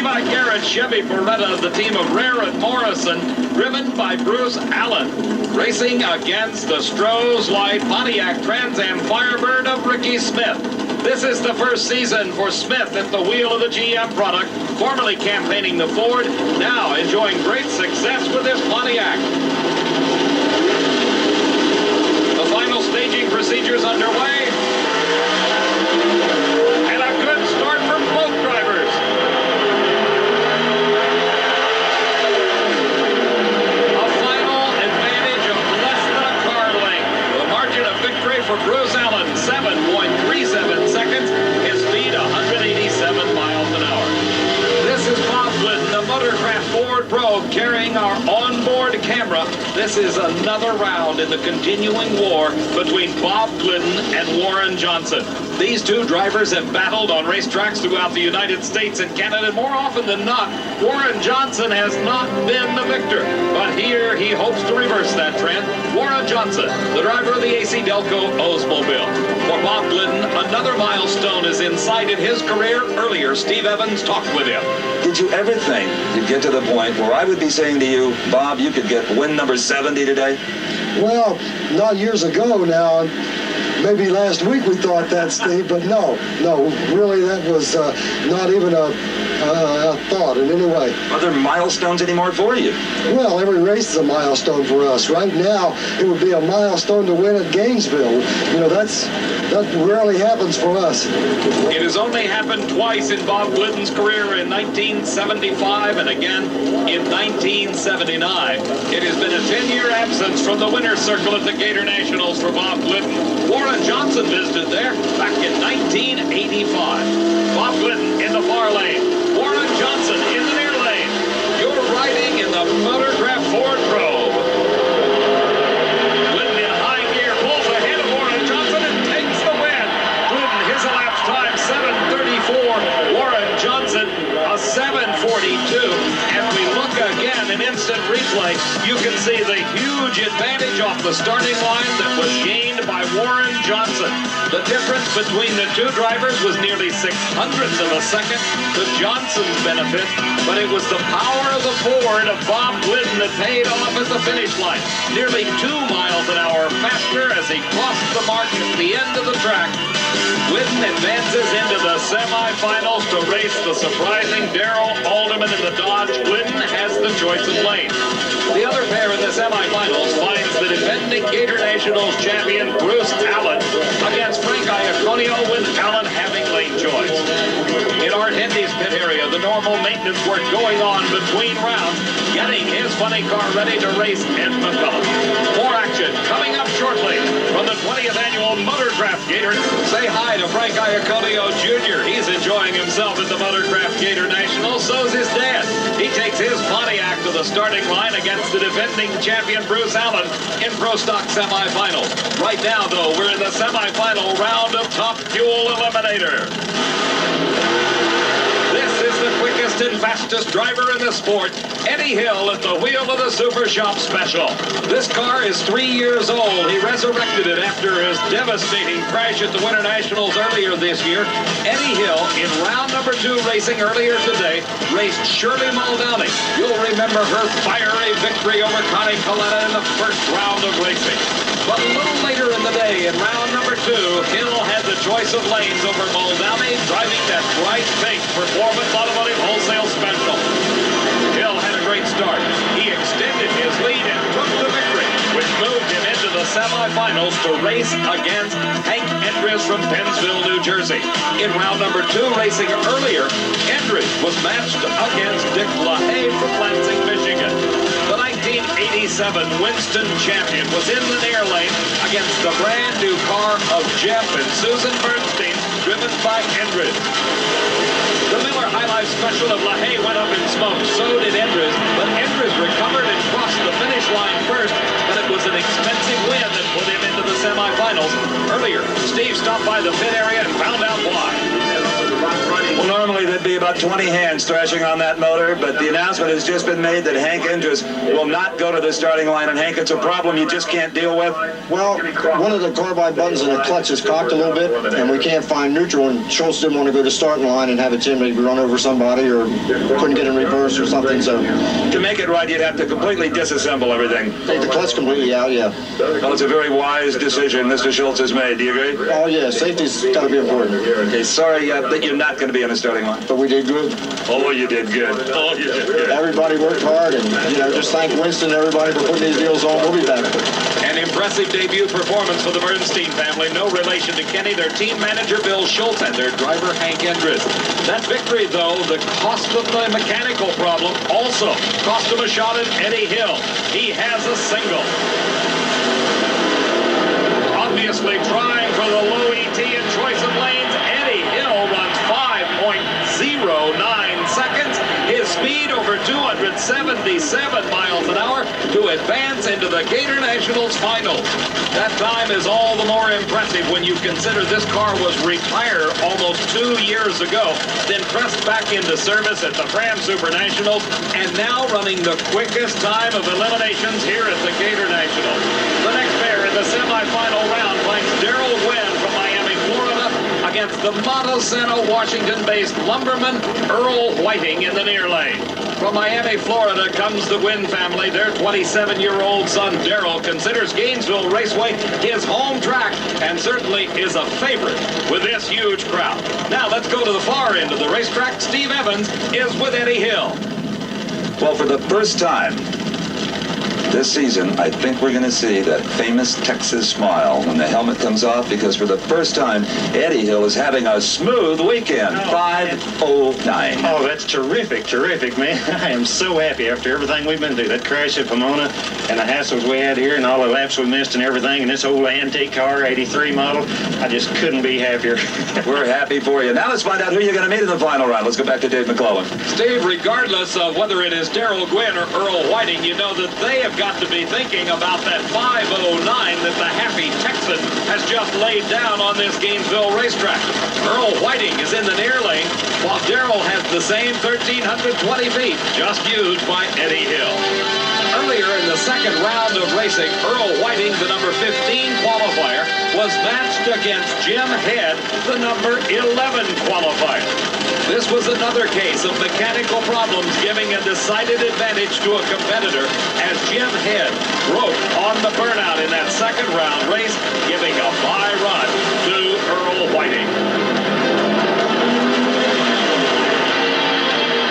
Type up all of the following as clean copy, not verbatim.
By Garrett Chevy Beretta, the team of Rare and Morrison, driven by Bruce Allen, racing against the Stroh's Light Pontiac Trans Am Firebird of Ricky Smith. This is the first season for Smith at the wheel of the GM product, formerly campaigning the Ford, now enjoying great success with his Pontiac. The final staging procedures underway, and a good start for both drivers. For Bruce Allen, 7.37 seconds. His speed, 187 miles an hour. This is Bob Glidden, the Motorcraft Ford Pro, carrying our onboard camera. This is another round in the continuing war between Bob Glidden and Warren Johnson. These two drivers have battled on racetracks throughout the United States and Canada. More often than not, Warren Johnson has not been the victor. But here he hopes to reverse that trend. Warren Johnson, the driver of the AC Delco Oldsmobile. For Bob Glidden, another milestone is in sight in his career. Earlier, Steve Evans talked with him. Did you ever think you'd get to the point where I would be saying to you, Bob, you could get win number 70 today? Well, not years ago now. Maybe last week we thought that, Steve, but no, really that was not even a thought in any way. Are there milestones anymore for you? Well, every race is a milestone for us. Right now, it would be a milestone to win at Gainesville. You know, that rarely happens for us. It has only happened twice in Bob Glidden's career, in 1975 and again in 1979. It has been a 10-year absence from the winner's circle at the Gatornationals for Bob Glidden. Warren Johnson visited there back in 1985. Bob Glidden in the far lane. Warren Johnson in the near lane. You're riding in the Motorcraft Ford Pro. Glidden in high gear, pulls ahead of Warren Johnson and takes the win. Glidden, his elapsed time, 7:34. Warren Johnson, a 7:42. As we look again, an instant replay, you can see the huge advantage off the starting line that was gained by Warren Johnson. The difference between the two drivers was nearly 0.06 of a second to Johnson's benefit, but it was the power of the Ford of Bob Glidden that paid off at the finish line. Nearly 2 miles an hour faster as he crossed the mark at the end of the track. Glidden advances into the semifinals to race the surprising Darrell Alderman in the Dodge. Glidden has the choice of lane. The other pair in the semifinals finds the defending Gatornationals champion Bruce Allen against Frank Iaconio, with Allen having lane choice. In Art Hendy's pit area, the normal maintenance work going on between rounds, getting his funny car ready to race Ed McCullough. More action coming up shortly from the 20th annual Motorcraft Gator. Say hi to Frank Iaconio Jr. He's enjoying himself at the Motorcraft Gatornationals. So's his dad. He takes his Pontiac to the starting line against the defending champion Bruce Allen in Pro Stock semifinals. Right now, though, we're in the semifinal round of Top Fuel Eliminator. This is the quickest and fastest driver in the sport, Eddie Hill at the wheel of the Super Shop Special. This car is 3 years old. He resurrected it after his devastating crash at the Winter Nationals earlier this year. Eddie Hill, in round number 2 racing earlier today, raced Shirley Muldowney. You'll remember her fiery victory over Connie Coletta in the first round of racing. But a little later in the day, in round number 2, Hill had the choice of lanes over Muldowney, driving that bright pink Performance Automotive Wholesale Special. Hill had a great start. He extended his lead and took the victory, which moved him into the semifinals to race against Hank Endres from Pennsville, New Jersey. In round number 2, racing earlier, Endres was matched against Dick LaHaye from Lansing, Michigan. The 1987 Winston champion was in the near lane against the brand new car of Jeff and Susan Bernstein, driven by Endres. The Miller High Life Special of LaHaye went up in smoke. So did Endres, but Endres recovered and crossed the finish line first, but it was an expensive win that put him into the semifinals. Earlier, Steve stopped by the pit area and found out why. Well, normally that would be about 20 hands thrashing on that motor, but the announcement has just been made that Hank Andrus will not go to the starting line. And Hank, it's a problem you just can't deal with. Well, one of the carbide buttons in the clutch is cocked a little bit, and we can't find neutral, and Schultz didn't want to go to starting line and have it maybe run over somebody or couldn't get in reverse or something, so To make it right, you'd have to completely disassemble everything. take the clutch completely out, yeah. Well, it's a very wise decision Mr. Schultz has made. Do you agree? Oh, yeah, safety's got to be important. Okay, sorry that you're not going to be on the starting line. But we did good. Oh, you did good. Oh, you did good. Everybody worked hard, and, just thank Winston and everybody for putting these deals on. We'll be back. An impressive debut performance for the Bernstein family. No relation to Kenny, their team manager Bill Schultz, and their driver Hank Andrus. That victory, though, the cost of the mechanical problem also cost him a shot at Eddie Hill. He has a single. Obviously trying for the low ET in choice of lanes. Eddie Hill runs 5.09 seconds. His speed over 277 miles an hour to advance into the Gatornationals final. That time is all the more impressive when you consider this car was retired almost 2 years ago, then pressed back into service at the Fram Super Nationals, and now running the quickest time of eliminations here at the Gatornationals. The next pair in the semifinal round finds Darrell Gwynn from Miami, Florida, against the Montesano, Washington-based lumberman Earl Whiting in the near lane. From Miami, Florida comes the Gwynn family. Their 27-year-old son, Darrell, considers Gainesville Raceway his home track and certainly is a favorite with this huge crowd. Now let's go to the far end of the racetrack. Steve Evans is with Eddie Hill. Well, for the first time this season, I think we're going to see that famous Texas smile when the helmet comes off, because for the first time, Eddie Hill is having a smooth weekend. 5.09. Oh, that's terrific, man. I am so happy after everything we've been through. That crash at Pomona and the hassles we had here and all the laps we missed and everything, and this old antique car, 83 model, I just couldn't be happier. We're happy for you. Now let's find out who you're going to meet in the final round. Let's go back to Dave McClellan. Steve, regardless of whether it is Darrell Gwynn or Earl Whiting, you know that they have got to be thinking about that 5.09 that the happy Texan has just laid down on this Gainesville racetrack. Earl Whiting is in the near lane, while Darrell has the same 1,320 feet just used by Eddie Hill. Earlier in the second round of racing, Earl Whiting, the number 15 qualifier, was matched against Jim Head, the number 11 qualifier. This was another case of mechanical problems giving a decided advantage to a competitor as Jim Head broke on the burnout in that second round race, giving a bye run to Earl Whiting.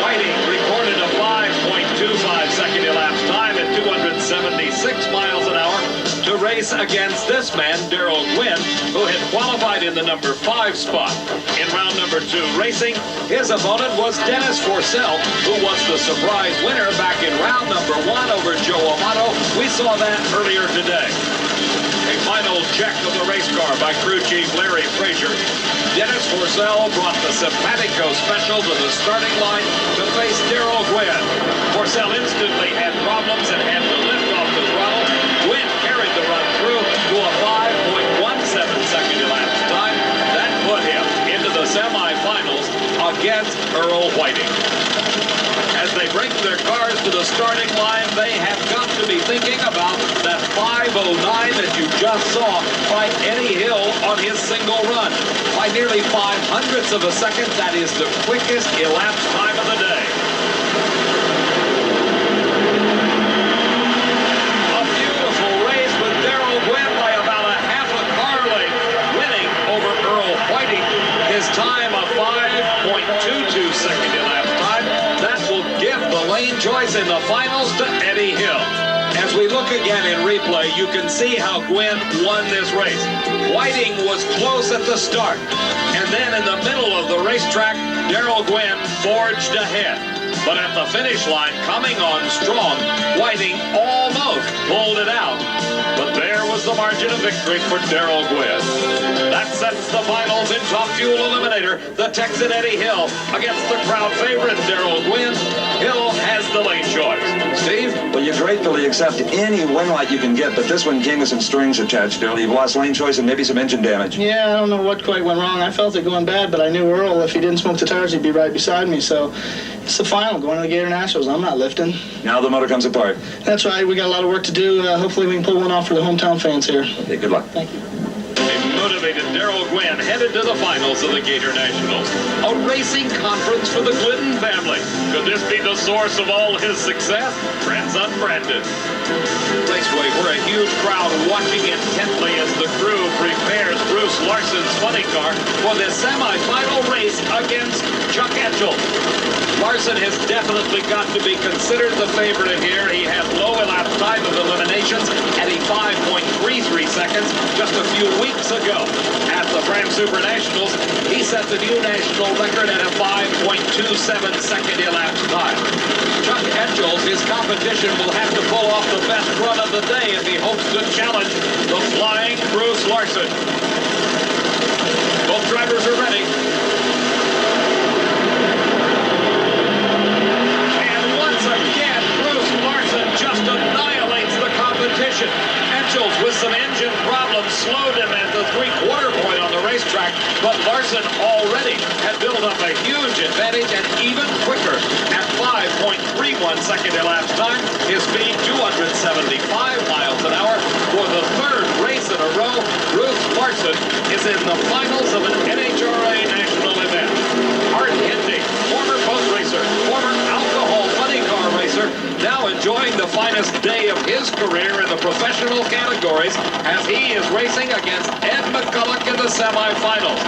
Whiting recorded a 5.25 second elapsed time at 276 miles an hour to race against this man, Darrell Gwynn, who had qualified in the number 5 spot. In round number 2 racing, his opponent was Dennis Forcell, who was the surprise winner back in round number 1 over Joe Amato. We saw that earlier today. A final check of the race car by crew chief Larry Frazier. Dennis Forcell brought the Simpatico Special to the starting line to face Darrell Gwynn. Forcell instantly had problems and had to lift off the throttle. Gwynn carried the run through to a 5.17 second elapsed time. That put him into the semifinals against Earl Whiting. As they bring their cars to the starting line, they have got to be thinking about that 5.09 that you just saw by Eddie Hill on his single run. By nearly 0.05 of a second, that is the quickest elapsed time of the day. A beautiful race with Darrell Gwynn by about a half a car length, winning over Earl Whiting. His time of 5.22 second elapsed time. That will give the lane choice in the finals to Eddie Hill. As we look again in replay, you can see how Gwynn won this race. Whiting was close at the start, and then in the middle of the racetrack, Darrell Gwynn forged ahead. But at the finish line, coming on strong, Whiting almost pulled it out. But there was the margin of victory for Darrell Gwynn. That sets the finals in Top Fuel Eliminator. The Texan Eddie Hill against the crowd favorite Darrell Gwynn. Hill has the lane choice. Steve? Well, you you gratefully accept any win light you can get, but this one came with some strings attached to it. You've lost lane choice and maybe some engine damage. Yeah, I don't know what quite went wrong. I felt it going bad, but I knew Earl, if he didn't smoke the tires, he'd be right beside me. So it's the final, going to the Gatornationals. I'm not lifting. Now the motor comes apart. That's right. We got a lot of work to do. Hopefully we can pull one off for the hometown fans here. Okay, good luck. Thank you. A motivated Darrell Gwynn headed to the finals of the Gatornationals. A racing conference for the Glidden family. Could this be the source of all his success? Friends Unbranded. Raceway, where a huge crowd watching intently as the crew prepares Bruce Larson's funny car for the semi-final race against Chuck Etchell. Larson has definitely got to be considered the favorite here. He had low elapsed time of eliminations at a 5.33 seconds just a few weeks ago. At the Fram Super Nationals, he set the new national record at a 5.27 second elapsed time. Chuck Etchell, his competition, will have to pull off the best run of the day if he hopes to challenge the flying Bruce Larson. Both drivers are ready. Just annihilates the competition. Etchels, with some engine problems, slowed him at the three-quarter point on the racetrack, but Larson already had built up a huge advantage and even quicker at 5.31 second elapsed time. His speed 275 miles an hour. For the third race in a row, Bruce Larson is in the finals of an NHRA national event. Art Hendy, former boat racer, former alcohol funny car racer, now enjoying the finest day of his career in the professional categories as he is racing against Ed McCulloch in the semifinals.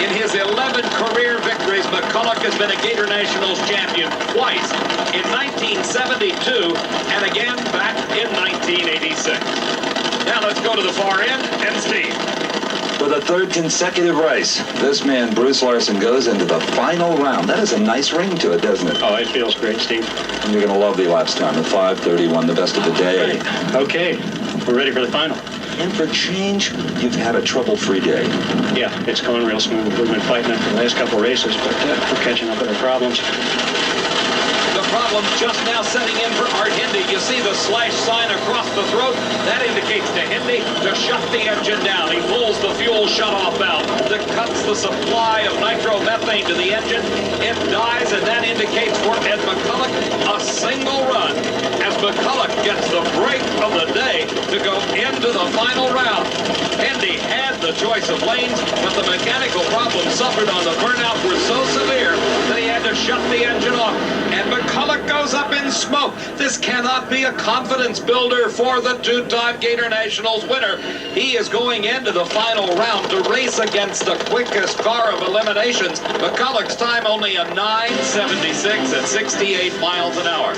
In his 11 career victories, McCulloch has been a Gatornationals champion twice, in 1972 and again back in 1986. Now let's go to the far end and Steve. For the third consecutive race, this man, Bruce Larson, goes into the final round. That is a nice ring to it, doesn't it? Oh, it feels great, Steve. And you're going to love the elapsed time, the 5:31, the best of the day. Okay, we're ready for the final. And for change, you've had a trouble-free day. Yeah, it's going real smooth. We've been fighting it for the last couple races, but we're catching up with our problems. The problem just now setting in for Art Hendy. You see the slash sign across the throat? That indicates to Hendy to shut the engine down. He pulls the fuel shutoff valve that cuts the supply of nitromethane to the engine. It dies, and that indicates for Ed McCulloch a single run as McCulloch gets the break of the day to go into the final round. Hendy had the choice of lanes, but the mechanical problems suffered on the burnout were so severe that he had to shut the engine off. And McCulloch goes up in smoke. This cannot be a confidence builder for the two-time Gatornationals winner. He is going into the final round to race against the quickest car of eliminations. McCulloch's time only a 9.76 at 68 miles an hour.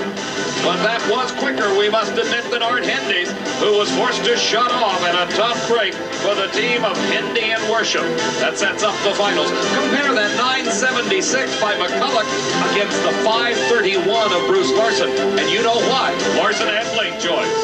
But that was quicker, we must admit, than Art Hendy's, who was forced to shut off in a tough break for the team of Hendy and Worsham. That sets up the finals. Compare that 9.76 by McCulloch against the 5.31 of Bruce Larson. And you know why. Larson had lane choice.